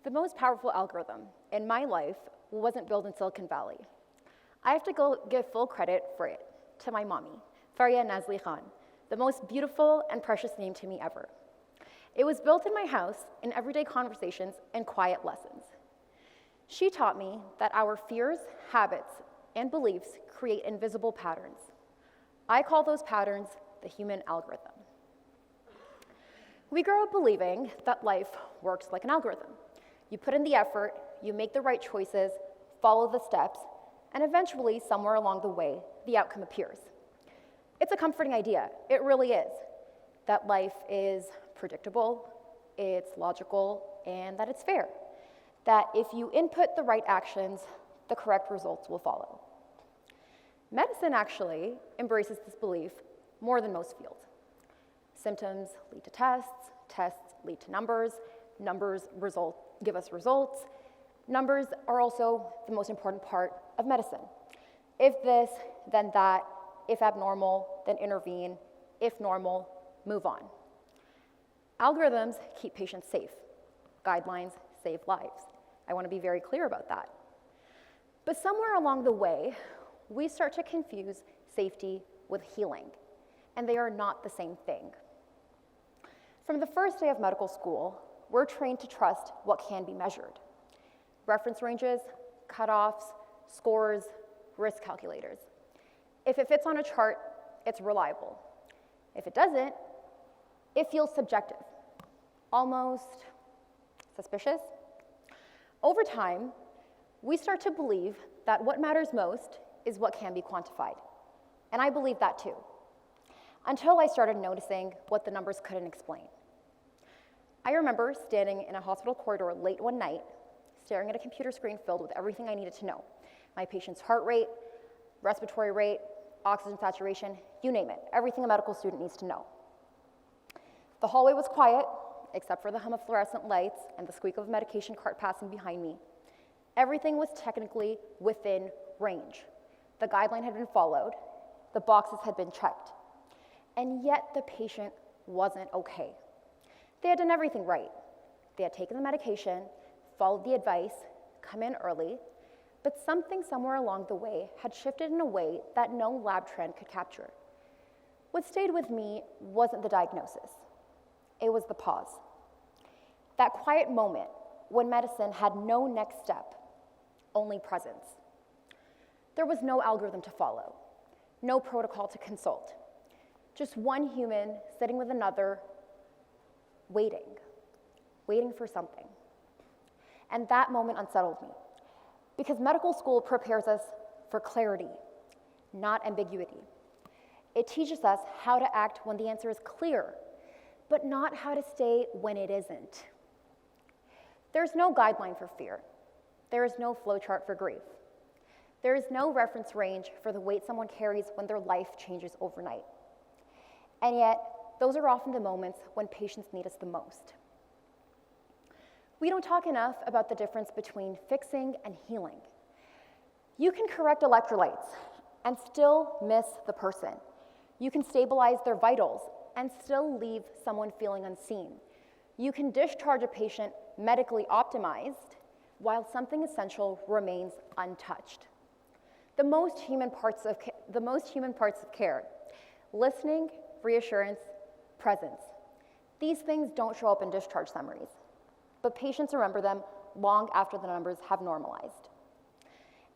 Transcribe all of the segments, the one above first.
The most powerful algorithm in my life wasn't built in Silicon Valley. I have to give full credit for it to my mommy, Faria Nazli Khan, the most beautiful and precious name to me ever. It was built in my house in everyday conversations and quiet lessons. She taught me that our fears, habits, and beliefs create invisible patterns. I call those patterns the human algorithm. We grow up believing that life works like an algorithm. You put in the effort, you make the right choices, follow the steps, and eventually, somewhere along the way, the outcome appears. It's a comforting idea, it really is, that life is predictable, it's logical, and that it's fair. That if you input the right actions, the correct results will follow. Medicine actually embraces this belief more than most fields. Symptoms lead to tests, tests lead to numbers give us results. Numbers are also the most important part of medicine. If this, then that. If abnormal, then intervene. If normal, move on. Algorithms keep patients safe. Guidelines save lives. I want to be very clear about that. But somewhere along the way, we start to confuse safety with healing, and they are not the same thing. From the first day of medical school, we're trained to trust what can be measured. Reference ranges, cutoffs, scores, risk calculators. If it fits on a chart, it's reliable. If it doesn't, it feels subjective, almost suspicious. Over time, we start to believe that what matters most is what can be quantified. And I believe that too, until I started noticing what the numbers couldn't explain. I remember standing in a hospital corridor late one night, staring at a computer screen filled with everything I needed to know. My patient's heart rate, respiratory rate, oxygen saturation, you name it, everything a medical student needs to know. The hallway was quiet, except for the hum of fluorescent lights and the squeak of a medication cart passing behind me. Everything was technically within range. The guideline had been followed, the boxes had been checked, and yet the patient wasn't okay. They had done everything right. They had taken the medication, followed the advice, come in early, but something somewhere along the way had shifted in a way that no lab trend could capture. What stayed with me wasn't the diagnosis. It was the pause. That quiet moment when medicine had no next step, only presence. There was no algorithm to follow, no protocol to consult, just one human sitting with another, waiting for something. And that moment unsettled me, because medical school prepares us for clarity, not ambiguity. It teaches us how to act when the answer is clear, but not how to stay when it isn't. There's no guideline for fear. There is no flowchart for grief. There is no reference range for the weight someone carries when their life changes overnight. And yet, those are often the moments when patients need us the most. We don't talk enough about the difference between fixing and healing. You can correct electrolytes and still miss the person. You can stabilize their vitals and still leave someone feeling unseen. You can discharge a patient medically optimized while something essential remains untouched. The most human parts of care, listening, reassurance, presence. These things don't show up in discharge summaries, but patients remember them long after the numbers have normalized.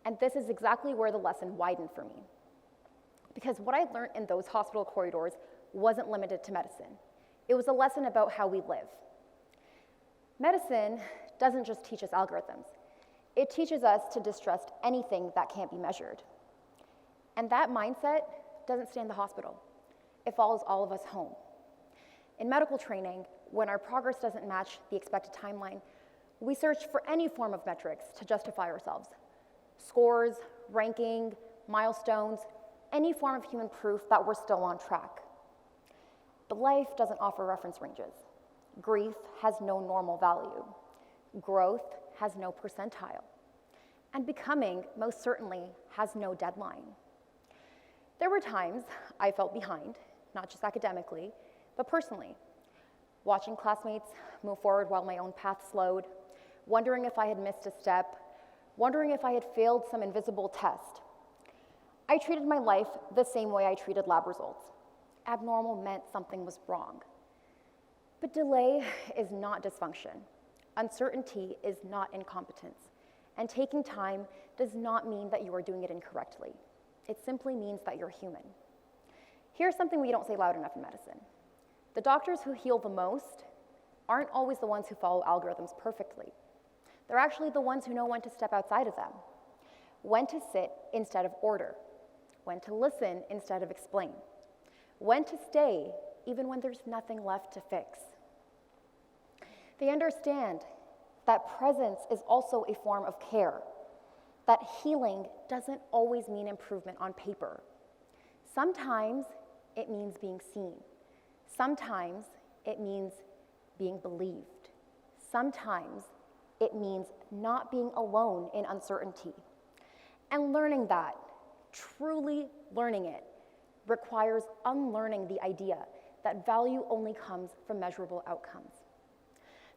And this is exactly where the lesson widened for me, because what I learned in those hospital corridors wasn't limited to medicine. It was a lesson about how we live. Medicine doesn't just teach us algorithms. It teaches us to distrust anything that can't be measured. And that mindset doesn't stay in the hospital. It follows all of us home. In medical training, when our progress doesn't match the expected timeline, we search for any form of metrics to justify ourselves. Scores, ranking, milestones, any form of human proof that we're still on track. But life doesn't offer reference ranges. Grief has no normal value. Growth has no percentile. And becoming, most certainly, has no deadline. There were times I felt behind, not just academically, but personally. Watching classmates move forward while my own path slowed, wondering if I had missed a step, wondering if I had failed some invisible test. I treated my life the same way I treated lab results. Abnormal meant something was wrong. But delay is not dysfunction. Uncertainty is not incompetence. And taking time does not mean that you are doing it incorrectly. It simply means that you're human. Here's something we don't say loud enough in medicine. The doctors who heal the most aren't always the ones who follow algorithms perfectly. They're actually the ones who know when to step outside of them, when to sit instead of order, when to listen instead of explain, when to stay even when there's nothing left to fix. They understand that presence is also a form of care, that healing doesn't always mean improvement on paper. Sometimes it means being seen. Sometimes it means being believed. Sometimes it means not being alone in uncertainty. And learning that, truly learning it, requires unlearning the idea that value only comes from measurable outcomes.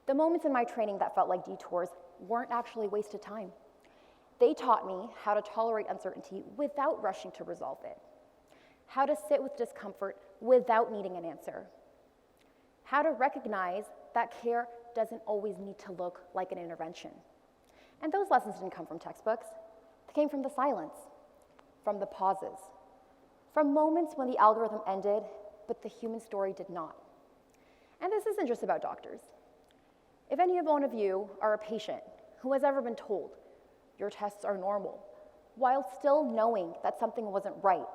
The moments in my training that felt like detours weren't actually wasted time. They taught me how to tolerate uncertainty without rushing to resolve it, how to sit with discomfort without needing an answer, how to recognize that care doesn't always need to look like an intervention. And those lessons didn't come from textbooks. They came from the silence, from the pauses, from moments when the algorithm ended, but the human story did not. And this isn't just about doctors. If any one of you are a patient who has ever been told your tests are normal, while still knowing that something wasn't right,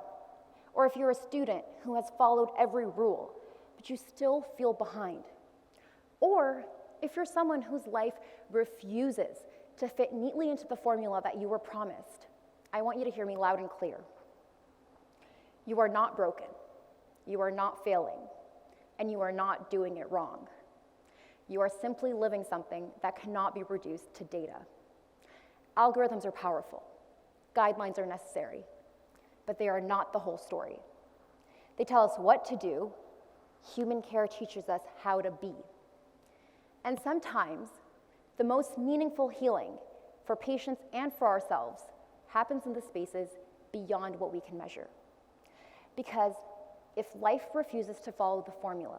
or if you're a student who has followed every rule, but you still feel behind, or if you're someone whose life refuses to fit neatly into the formula that you were promised, I want you to hear me loud and clear. You are not broken, you are not failing, and you are not doing it wrong. You are simply living something that cannot be reduced to data. Algorithms are powerful, guidelines are necessary, but they are not the whole story. They tell us what to do. Human care teaches us how to be. And sometimes, the most meaningful healing for patients and for ourselves happens in the spaces beyond what we can measure. Because if life refuses to follow the formula,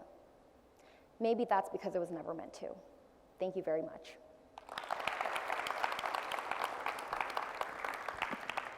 maybe that's because it was never meant to. Thank you very much.